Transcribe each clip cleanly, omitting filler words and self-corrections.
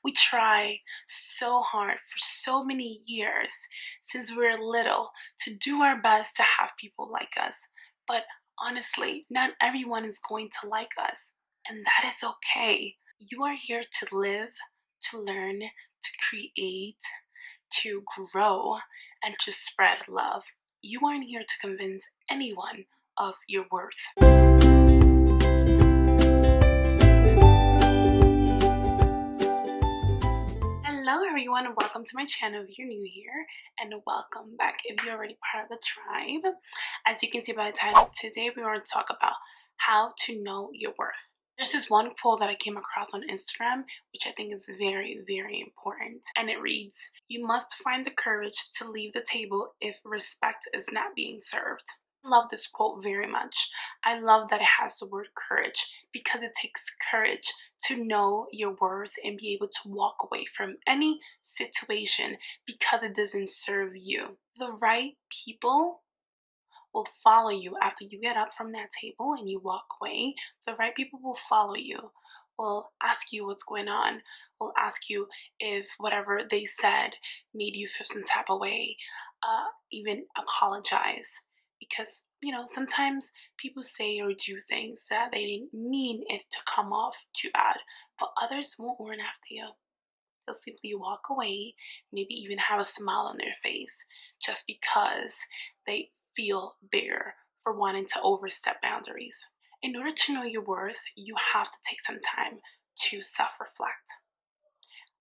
We try so hard for so many years since we're little to do our best to have people like us. But honestly, not everyone is going to like us, and that is okay. You are here to live, to learn, to create, to grow, and to spread love. You aren't here to convince anyone of your worth. Hello everyone, and welcome to my channel if you're new here, and welcome back if you're already part of the tribe. As you can see by the title, today we're going to talk about how to know your worth. There's this one quote that I came across on Instagram, which I think is very, very important. And it reads, "You must find the courage to leave the table if respect is not being served." I love this quote very much. I love that it has the word courage because it takes courage to know your worth and be able to walk away from any situation because it doesn't serve you. The right people will follow you after you get up from that table and you walk away. The right people will follow you, will ask you what's going on, will ask you if whatever they said made you feel some type of way, even apologize. Because, sometimes people say or do things that they didn't mean it to come off too bad, but others won't run after you. They'll simply walk away, maybe even have a smile on their face, just because they feel bigger for wanting to overstep boundaries. In order to know your worth, you have to take some time to self-reflect,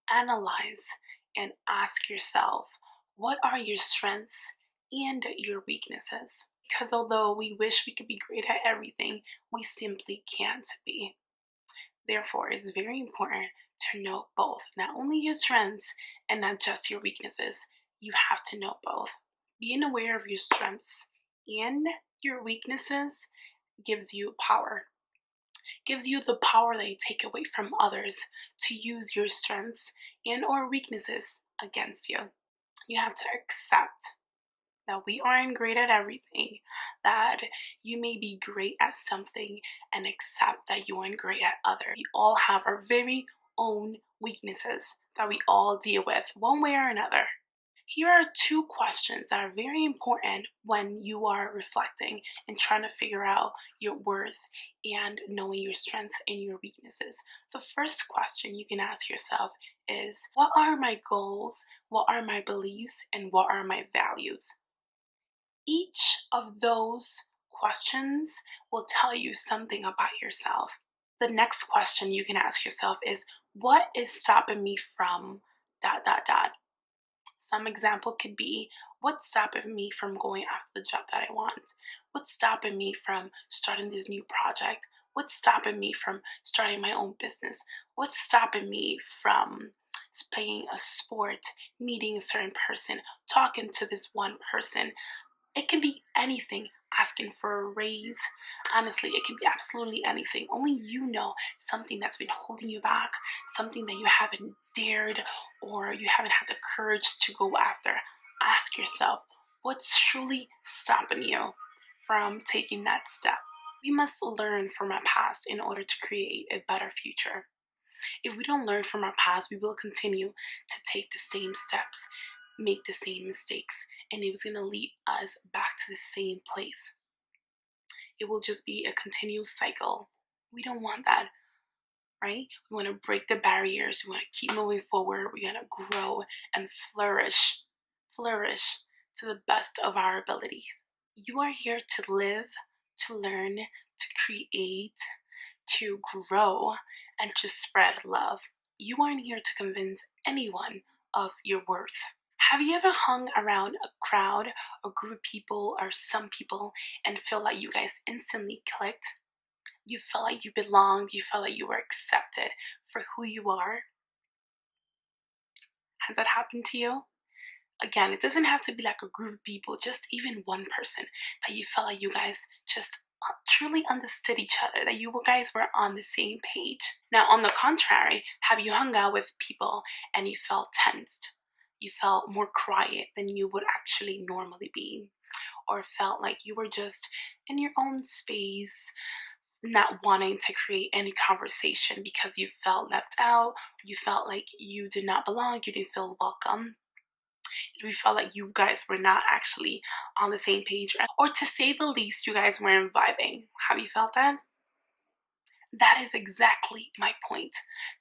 analyze, and ask yourself, what are your strengths and your weaknesses? Because although we wish we could be great at everything, we simply can't be. Therefore, it's very important to know both, not only your strengths and not just your weaknesses. You have to know both. Being aware of your strengths and your weaknesses gives you power. Gives you the power that you take away from others to use your strengths and or weaknesses against you. You have to accept that we aren't great at everything, that you may be great at something, and accept that you aren't great at others. We all have our very own weaknesses that we all deal with one way or another. Here are two questions that are very important when you are reflecting and trying to figure out your worth and knowing your strengths and your weaknesses. The first question you can ask yourself is, what are my goals, what are my beliefs, and what are my values? Each of those questions will tell you something about yourself. The next question you can ask yourself is, what is stopping me from ... Some example could be, what's stopping me from going after the job that I want? What's stopping me from starting this new project? What's stopping me from starting my own business? What's stopping me from playing a sport, meeting a certain person, talking to this one person? It can be anything. Asking for a raise. Honestly, it can be absolutely anything. Only you know something that's been holding you back, something that you haven't dared or you haven't had the courage to go after. Ask yourself, what's truly stopping you from taking that step? We must learn from our past in order to create a better future. If we don't learn from our past, we will continue to take the same steps, make the same mistakes, and it was going to lead us back to the same place. It will just be a continuous cycle. We don't want that, right? We want to break the barriers. We want to keep moving forward. We want to grow and flourish to the best of our abilities. You are here to live, to learn, to create, to grow, and to spread love. You aren't here to convince anyone of your worth. Have you ever hung around a crowd, a group of people, or some people and feel like you guys instantly clicked? You felt like you belonged, you felt like you were accepted for who you are? Has that happened to you? Again, it doesn't have to be like a group of people, just even one person that you felt like you guys just truly understood each other, that you guys were on the same page. Now, on the contrary, have you hung out with people and you felt tensed? You felt more quiet than you would actually normally be, or felt like you were just in your own space, not wanting to create any conversation because you felt left out, you felt like you did not belong, you didn't feel welcome, you felt like you guys were not actually on the same page, or to say the least, you guys weren't vibing. Have you felt that? That is exactly my point.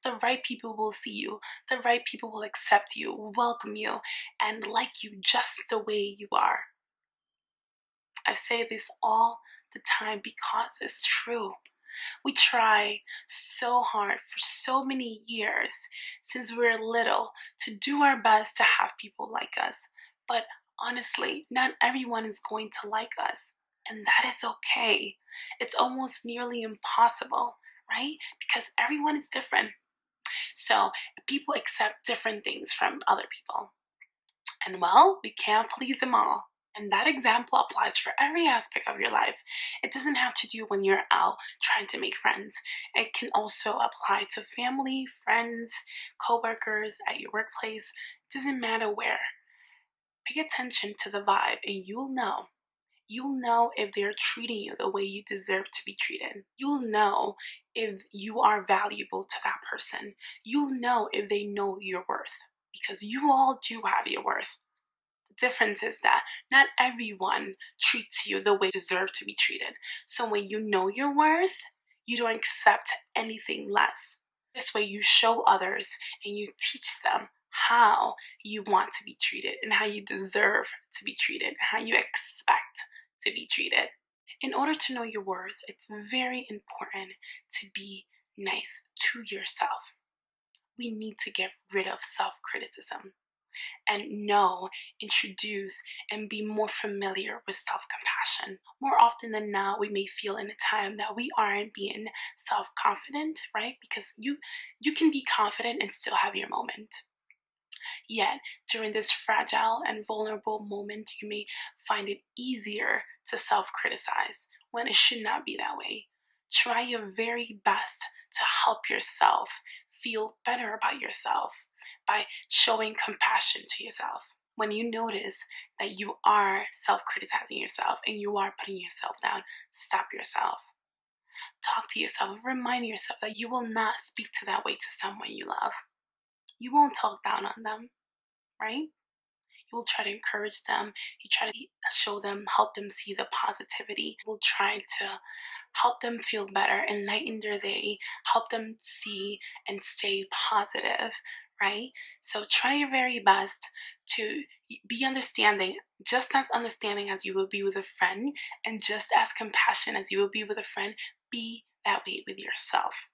The right people will see you, the right people will accept you, welcome you, and like you just the way you are. I say this all the time because it's true. We try so hard for so many years since we were little to do our best to have people like us. But honestly, not everyone is going to like us. And that is okay. It's almost nearly impossible, right? Because everyone is different. So people accept different things from other people. And well, we can't please them all. And that example applies for every aspect of your life. It doesn't have to do when you're out trying to make friends. It can also apply to family, friends, co-workers, at your workplace. It doesn't matter where. Pay attention to the vibe and you'll know. You'll know if they're treating you the way you deserve to be treated. You'll know if you are valuable to that person. You'll know if they know your worth, because you all do have your worth. The difference is that not everyone treats you the way you deserve to be treated. So when you know your worth, you don't accept anything less. This way you show others and you teach them how you want to be treated and how you deserve to be treated and how you expect to be treated. In order to know your worth, it's very important to be nice to yourself. We need to get rid of self-criticism and introduce, and be more familiar with self-compassion. More often than not, we may feel in a time that we aren't being self-confident, right? Because you can be confident and still have your moment. Yet, during this fragile and vulnerable moment, you may find it easier to self-criticize when it should not be that way. Try your very best to help yourself feel better about yourself by showing compassion to yourself. When you notice that you are self-criticizing yourself and you are putting yourself down, stop yourself. Talk to yourself, remind yourself that you will not speak to that way to someone you love. You won't talk down on them, right? You will try to encourage them. You try to show them, help them see the positivity. You will try to help them feel better, enlighten their day, help them see and stay positive, right? So try your very best to be understanding, just as understanding as you will be with a friend, and just as compassionate as you will be with a friend. Be that way with yourself.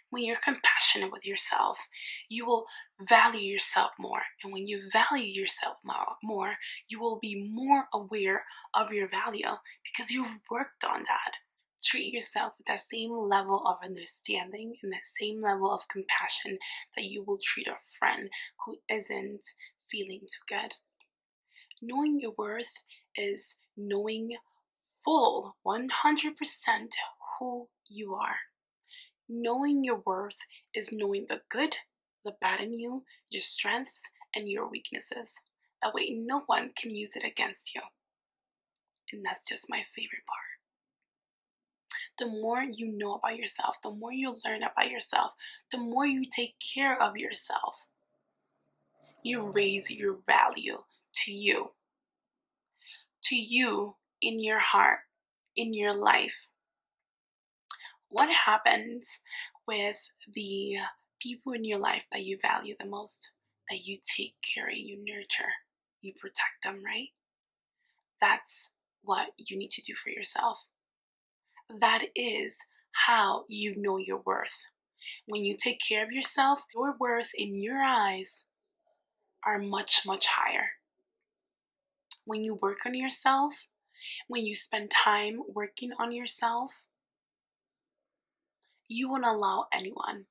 When you're compassionate with yourself, you will value yourself more. And when you value yourself more, you will be more aware of your value because you've worked on that. Treat yourself with that same level of understanding and that same level of compassion that you will treat a friend who isn't feeling too good. Knowing your worth is knowing full 100% who you are. Knowing your worth is knowing the good, the bad in you, your strengths, and your weaknesses. That way no one can use it against you. And that's just my favorite part. The more you know about yourself, the more you learn about yourself, the more you take care of yourself, you raise your value to you. To you in your heart, in your life. What happens with the people in your life that you value the most, that you take care of, you nurture, you protect them, right? That's what you need to do for yourself. That is how you know your worth. When you take care of yourself, your worth in your eyes are much, much higher. When you work on yourself, when you spend time working on yourself, you won't allow anyone,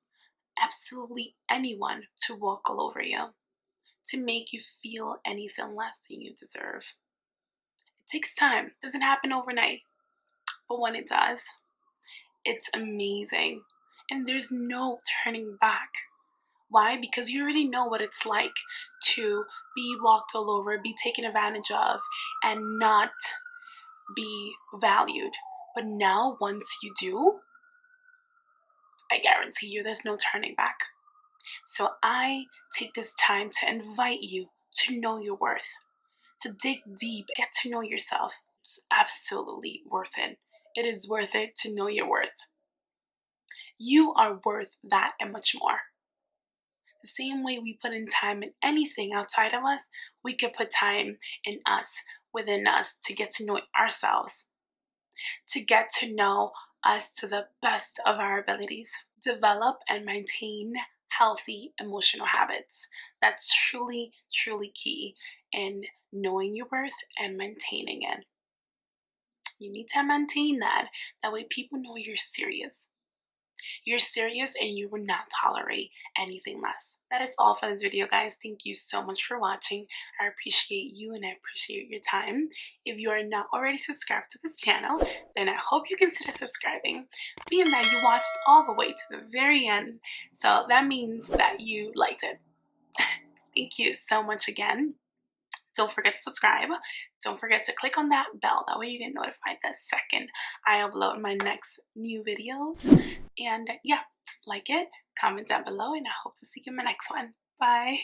absolutely anyone, to walk all over you, to make you feel anything less than you deserve. It takes time. It doesn't happen overnight. But when it does, it's amazing. And there's no turning back. Why? Because you already know what it's like to be walked all over, be taken advantage of, and not be valued. But now, once you do, I guarantee you there's no turning back. So I take this time to invite you to know your worth, to dig deep, get to know yourself. It's absolutely worth it. It is worth it to know your worth. You are worth that and much more. The same way we put in time in anything outside of us, we could put time in us, within us, to get to know ourselves, to get to know us to the best of our abilities. Develop and maintain healthy emotional habits. That's truly, truly key in knowing your worth and maintaining it. You need to maintain that. That way people know you're serious. You're serious and you will not tolerate anything less. That is all for this video, guys. Thank you so much for watching. I appreciate you and I appreciate your time. If you are not already subscribed to this channel, then I hope you consider subscribing, being that you watched all the way to the very end. So that means that you liked it. Thank you so much again. Don't forget to subscribe. Don't forget to click on that bell. That way you get notified the second I upload my next new videos. And yeah, like it, comment down below, and I hope to see you in my next one. Bye.